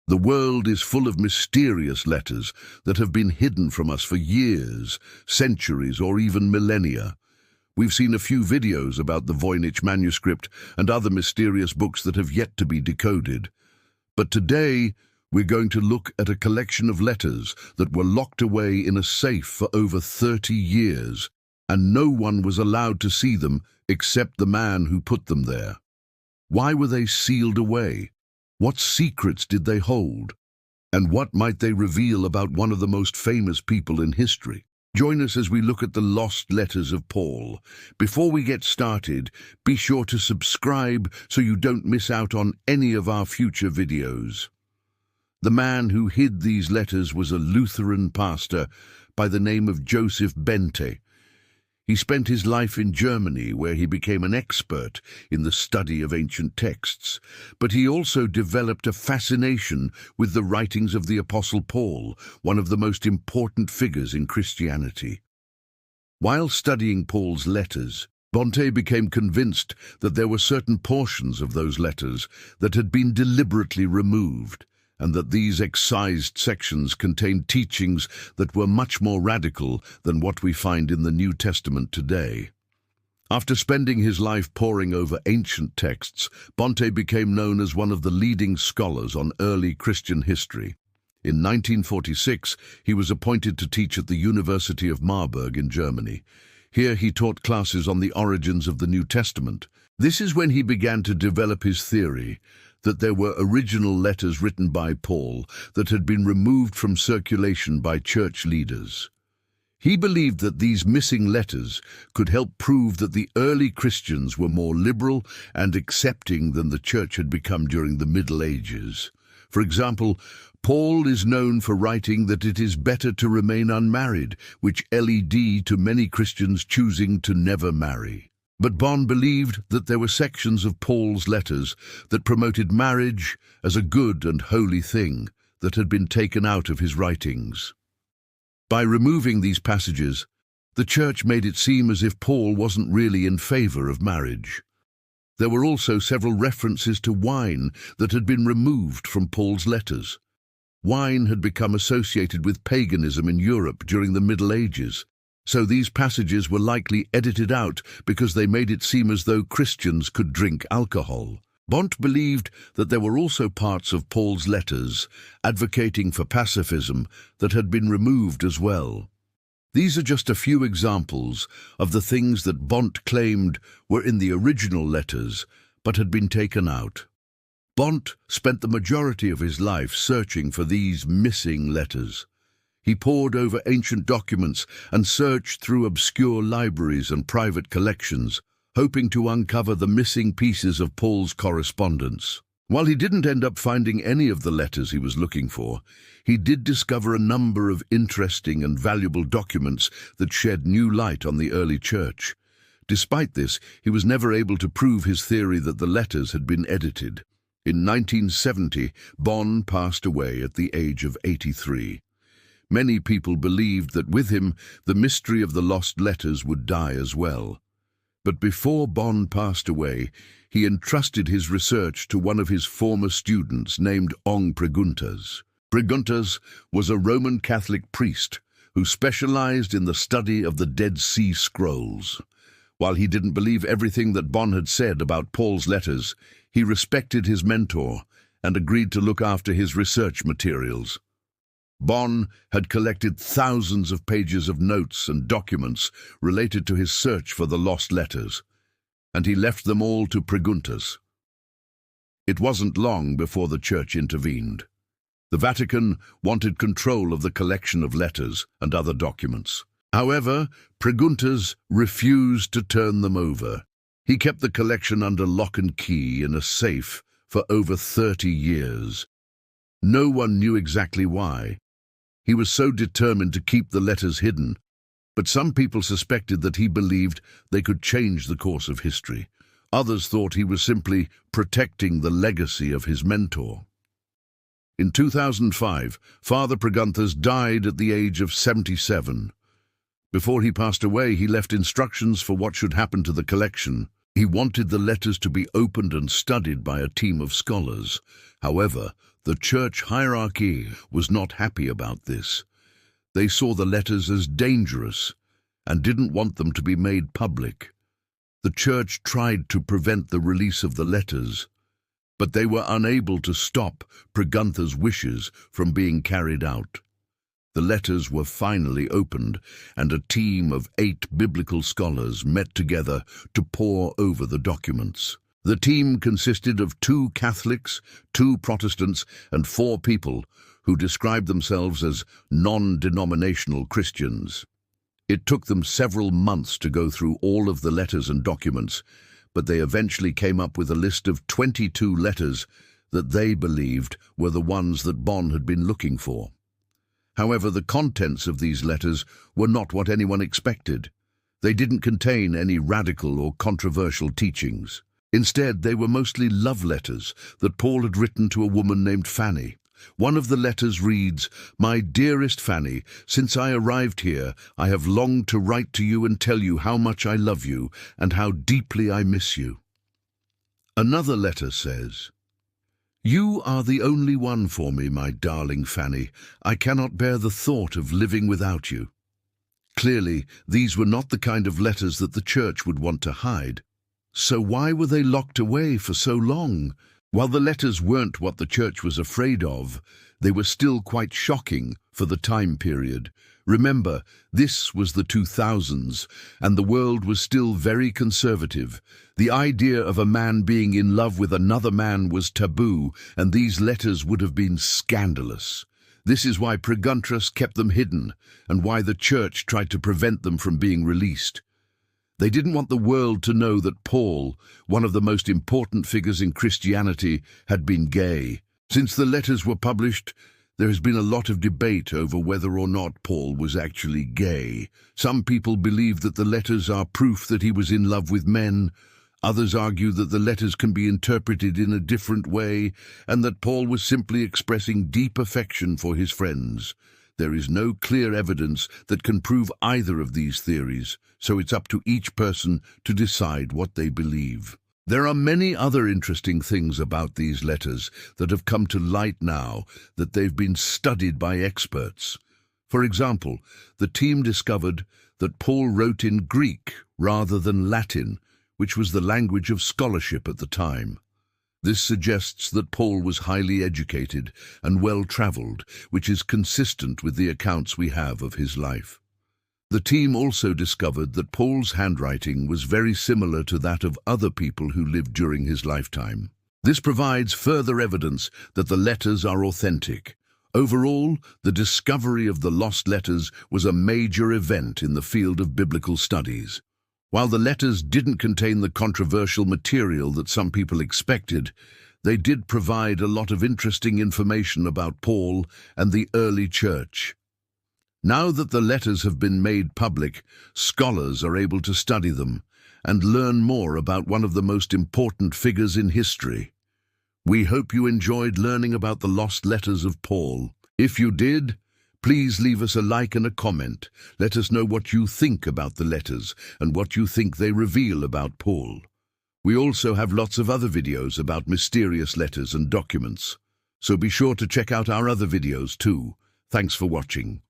The world is full of mysterious letters that have been hidden from us for years, centuries, or even millennia. We've seen a few videos about the Voynich manuscript and other mysterious books that have yet to be decoded. But today, we're going to look at a collection of letters that were locked away in a safe for over 30 years, and no one was allowed to see them except the man who put them there. Why were they sealed away? What secrets did they hold? And what might they reveal about one of the most famous people in history? Join us as we look at the lost letters of Paul. Before we get started, be sure to subscribe so you don't miss out on any of our future videos. The man who hid these letters was a Lutheran pastor by the name of Joseph Bente. He spent his life in Germany, where he became an expert in the study of ancient texts, but he also developed a fascination with the writings of the Apostle Paul, one of the most important figures in Christianity. While studying Paul's letters, Bente became convinced that there were certain portions of those letters that had been deliberately removed, and that these excised sections contained teachings that were much more radical than what we find in the New Testament today. After spending his life poring over ancient texts, Bente became known as one of the leading scholars on early Christian history. In 1946, he was appointed to teach at the University of Marburg in Germany. Here he taught classes on the origins of the New Testament. This is when he began to develop his theory that there were original letters written by Paul that had been removed from circulation by church leaders. He believed that these missing letters could help prove that the early Christians were more liberal and accepting than the church had become during the Middle Ages. For example, Paul is known for writing that it is better to remain unmarried, which led to many Christians choosing to never marry. But Bonn believed that there were sections of Paul's letters that promoted marriage as a good and holy thing that had been taken out of his writings. By removing these passages, the church made it seem as if Paul wasn't really in favor of marriage. There were also several references to wine that had been removed from Paul's letters. Wine had become associated with paganism in Europe during the Middle Ages, so these passages were likely edited out because they made it seem as though Christians could drink alcohol. Bont believed that there were also parts of Paul's letters advocating for pacifism that had been removed as well. These are just a few examples of the things that Bont claimed were in the original letters but had been taken out. Bont spent the majority of his life searching for these missing letters. He pored over ancient documents and searched through obscure libraries and private collections, hoping to uncover the missing pieces of Paul's correspondence. While he didn't end up finding any of the letters he was looking for, he did discover a number of interesting and valuable documents that shed new light on the early church. Despite this, he was never able to prove his theory that the letters had been edited. In 1970, Bonn passed away at the age of 83. Many people believed that with him, the mystery of the lost letters would die as well. But before Bonn passed away, he entrusted his research to one of his former students named Ong Preguntas. Preguntas was a Roman Catholic priest who specialized in the study of the Dead Sea Scrolls. While he didn't believe everything that Bonn had said about Paul's letters, he respected his mentor and agreed to look after his research materials. Bonn had collected thousands of pages of notes and documents related to his search for the lost letters, and he left them all to Preguntas. It wasn't long before the church intervened. The Vatican wanted control of the collection of letters and other documents. However, Preguntas refused to turn them over. He kept the collection under lock and key in a safe for over 30 years. No one knew exactly why. He was so determined to keep the letters hidden, but some people suspected that he believed they could change the course of history. Others thought he was simply protecting the legacy of his mentor. In 2005, Father Preguntas died at the age of 77. Before he passed away, he left instructions for what should happen to the collection. He wanted the letters to be opened and studied by a team of scholars. However, The church hierarchy was not happy about this. They saw the letters as dangerous and didn't want them to be made public. The church tried to prevent the release of the letters, but they were unable to stop Praguntha's wishes from being carried out. The letters were finally opened, and a team of 8 biblical scholars met together to pore over the documents. The team consisted of 2 Catholics, 2 Protestants, and 4 people who described themselves as non-denominational Christians. It took them several months to go through all of the letters and documents, but they eventually came up with a list of 22 letters that they believed were the ones that Bonn had been looking for. However, the contents of these letters were not what anyone expected. They didn't contain any radical or controversial teachings. Instead, they were mostly love letters that Paul had written to a woman named Fanny. One of the letters reads, "My dearest Fanny, since I arrived here, I have longed to write to you and tell you how much I love you and how deeply I miss you." Another letter says, "You are the only one for me, my darling Fanny. I cannot bear the thought of living without you." Clearly, these were not the kind of letters that the church would want to hide. So why were they locked away for so long? While the letters weren't what the church was afraid of, they were still quite shocking for the time period. Remember, this was the 2000s, and the world was still very conservative. The idea of a man being in love with another man was taboo, and these letters would have been scandalous. This is why Praguntrus kept them hidden, and why the church tried to prevent them from being released. They didn't want the world to know that Paul, one of the most important figures in Christianity, had been gay. Since the letters were published, there has been a lot of debate over whether or not Paul was actually gay. Some people believe that the letters are proof that he was in love with men. Others argue that the letters can be interpreted in a different way and that Paul was simply expressing deep affection for his friends. There is no clear evidence that can prove either of these theories, so it's up to each person to decide what they believe. There are many other interesting things about these letters that have come to light now that they've been studied by experts. For example, the team discovered that Paul wrote in Greek rather than Latin, which was the language of scholarship at the time. This suggests that Paul was highly educated and well-traveled, which is consistent with the accounts we have of his life. The team also discovered that Paul's handwriting was very similar to that of other people who lived during his lifetime. This provides further evidence that the letters are authentic. Overall, the discovery of the lost letters was a major event in the field of biblical studies. While the letters didn't contain the controversial material that some people expected, they did provide a lot of interesting information about Paul and the early church. Now that the letters have been made public, scholars are able to study them and learn more about one of the most important figures in history. We hope you enjoyed learning about the lost letters of Paul. If you did, please leave us a like and a comment. Let us know what you think about the letters and what you think they reveal about Paul. We also have lots of other videos about mysterious letters and documents, so be sure to check out our other videos too. Thanks for watching.